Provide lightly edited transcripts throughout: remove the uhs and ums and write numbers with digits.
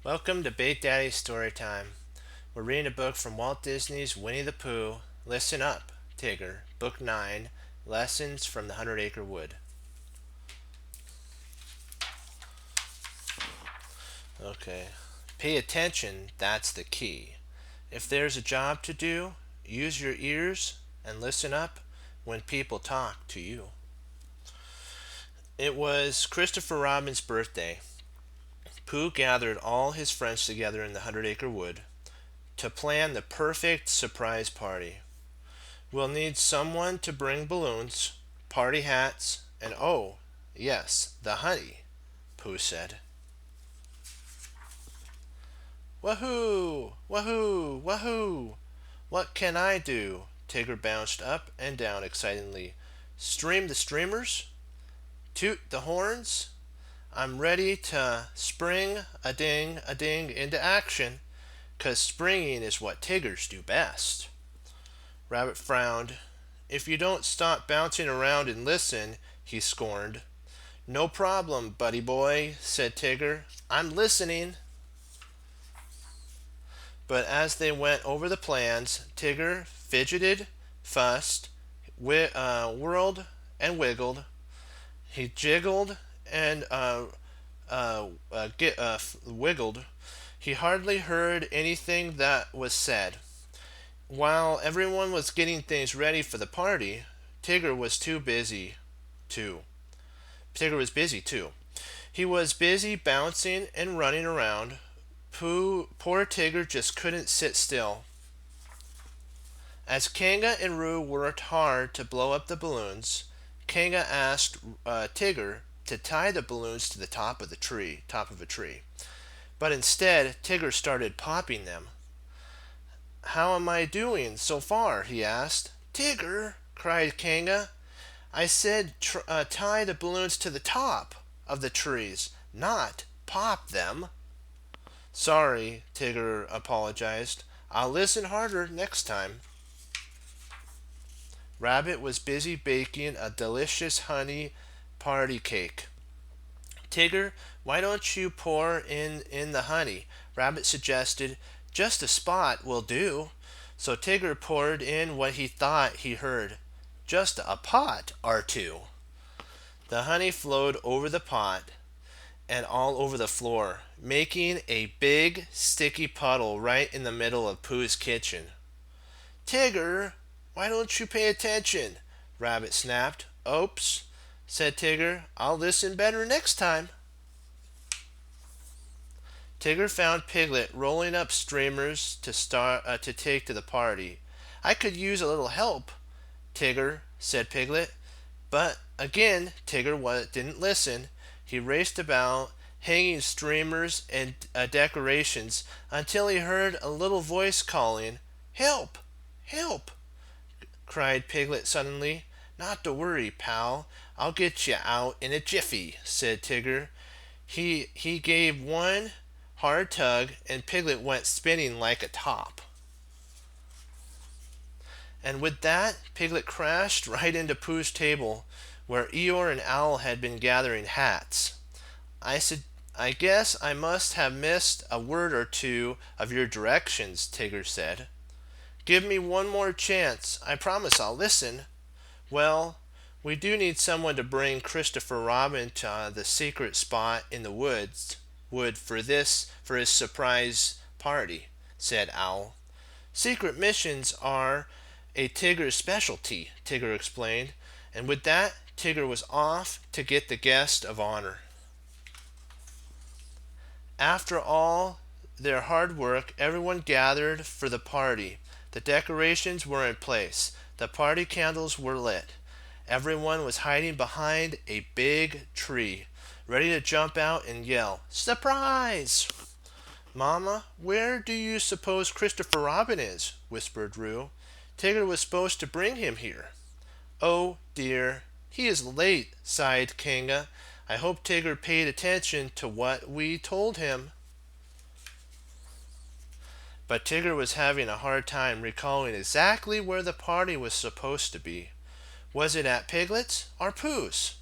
Welcome to Big Daddy Storytime. We're reading a book from Walt Disney's Winnie the Pooh. Listen up, Tigger. Book 9, Lessons from the Hundred Acre Wood. Okay. Pay attention, that's the key. If there's a job to do, use your ears and listen up when people talk to you. It was Christopher Robin's birthday. Pooh gathered all his friends together in the Hundred Acre Wood to plan the perfect surprise party. We'll need someone to bring balloons, party hats, and oh, yes, the honey, Pooh said. Wahoo! Wahoo! Wahoo! What can I do? Tigger bounced up and down excitedly. Stream the streamers? Toot the horns? I'm ready to spring a ding into action, 'cause springing is what Tiggers do best. Rabbit frowned. If you don't stop bouncing around and listen, he scorned. No problem, buddy boy, said Tigger. I'm listening. But as they went over the plans, Tigger fidgeted, fussed, whirled, and wiggled. He jiggled and wiggled. He hardly heard anything that was said. While everyone was getting things ready for the party, Tigger was too busy too. Tigger was busy too. He was busy bouncing and running around. Poor Tigger just couldn't sit still. As Kanga and Roo worked hard to blow up the balloons, Kanga asked Tigger to tie the balloons to the top of a tree. But instead, Tigger started popping them. How am I doing so far? He asked. Tigger, cried Kanga. I said tie the balloons to the top of the trees, not pop them. Sorry, Tigger apologized. I'll listen harder next time. Rabbit was busy baking a delicious honey party cake. Tigger, why don't you pour in the honey? Rabbit suggested. Just a spot will do. So Tigger poured in what he thought he heard. Just a pot or two. The honey flowed over the pot and all over the floor, making a big sticky puddle right in the middle of Pooh's kitchen. Tigger, why don't you pay attention? Rabbit snapped. Oops, said Tigger. I'll listen better next time. Tigger found Piglet rolling up streamers to take to the party. I could use a little help, Tigger, said Piglet. But again, Tigger didn't listen. He raced about, hanging streamers and decorations until he heard a little voice calling, Help! Help! Cried Piglet suddenly. Not to worry, pal. I'll get you out in a jiffy, said Tigger. He gave one hard tug, and Piglet went spinning like a top. And with that, Piglet crashed right into Pooh's table, where Eeyore and Owl had been gathering hats. I guess I must have missed a word or two of your directions, Tigger said. Give me one more chance. I promise I'll listen. Well, we do need someone to bring Christopher Robin to the secret spot in the wood for his surprise party, said Owl. Secret missions are a Tigger's specialty, Tigger explained, and with that, Tigger was off to get the guest of honor. After all their hard work, everyone gathered for the party. The decorations were in place. The party candles were lit. Everyone was hiding behind a big tree, ready to jump out and yell, Surprise! Mama, where do you suppose Christopher Robin is? Whispered Roo. Tigger was supposed to bring him here. Oh, dear, he is late, sighed Kanga. I hope Tigger paid attention to what we told him. But Tigger was having a hard time recalling exactly where the party was supposed to be. Was it at Piglet's or Pooh's?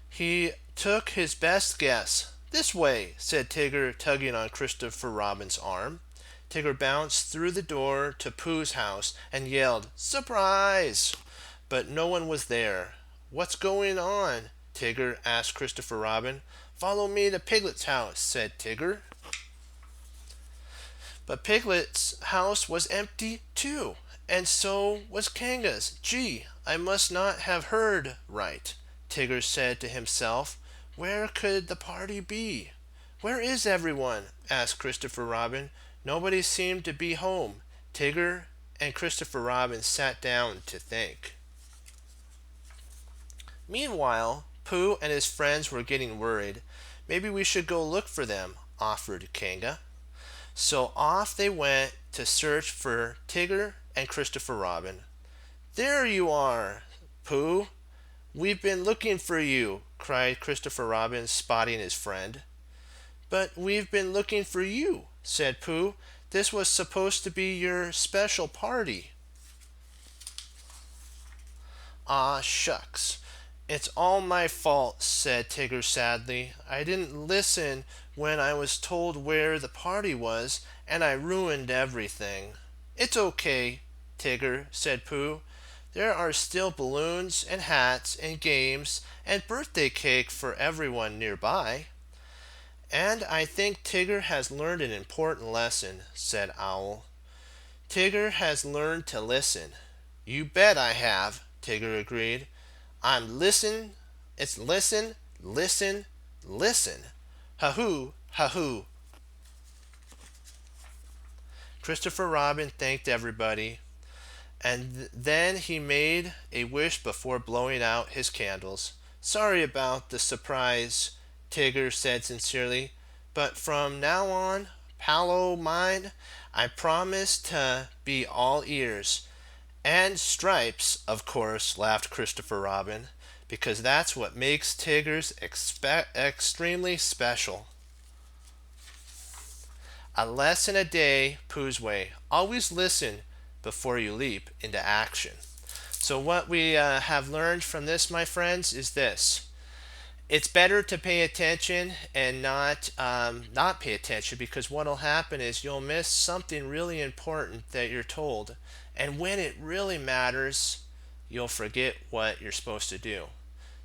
He took his best guess, This way, said Tigger, tugging on Christopher Robin's arm. Tigger bounced through the door to Pooh's house and yelled, "Surprise!" But no one was there. "What's going on?" Tigger asked Christopher Robin. "Follow me to Piglet's house," said Tigger. But Piglet's house was empty too, and so was Kanga's. "Gee, I must not have heard right," Tigger said to himself. "Where could the party be?" "Where is everyone?" asked Christopher Robin. Nobody seemed to be home. Tigger and Christopher Robin sat down to think. Meanwhile, Pooh and his friends were getting worried. "Maybe we should go look for them," offered Kanga. So off they went to search for Tigger and Christopher Robin. "There you are, Pooh. We've been looking for you," cried Christopher Robin, spotting his friend. "But we've been looking for you," said Pooh. "This was supposed to be your special party." "Aw, shucks. It's all my fault," said Tigger sadly. "I didn't listen when I was told where the party was, and I ruined everything." "It's okay, Tigger," said Pooh. "There are still balloons and hats and games and birthday cake for everyone nearby." "And I think Tigger has learned an important lesson," said Owl. "Tigger has learned to listen." "You bet I have," Tigger agreed. It's listen, listen, listen. Ha-hoo, ha-hoo." Christopher Robin thanked everybody, and then he made a wish before blowing out his candles. "Sorry about the surprise," Tigger said sincerely, "but from now on, pal o' mine, I promise to be all ears." "And stripes, of course," laughed Christopher Robin, "because that's what makes Tiggers extremely special." A lesson a day, Pooh's way. Always listen before you leap into action. So what we have learned from this, my friends, is this: it's better to pay attention and not pay attention, because what will happen is you'll miss something really important that you're told, and when it really matters, you'll forget what you're supposed to do.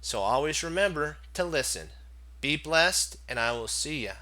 So always remember to listen. Be blessed, and I will see you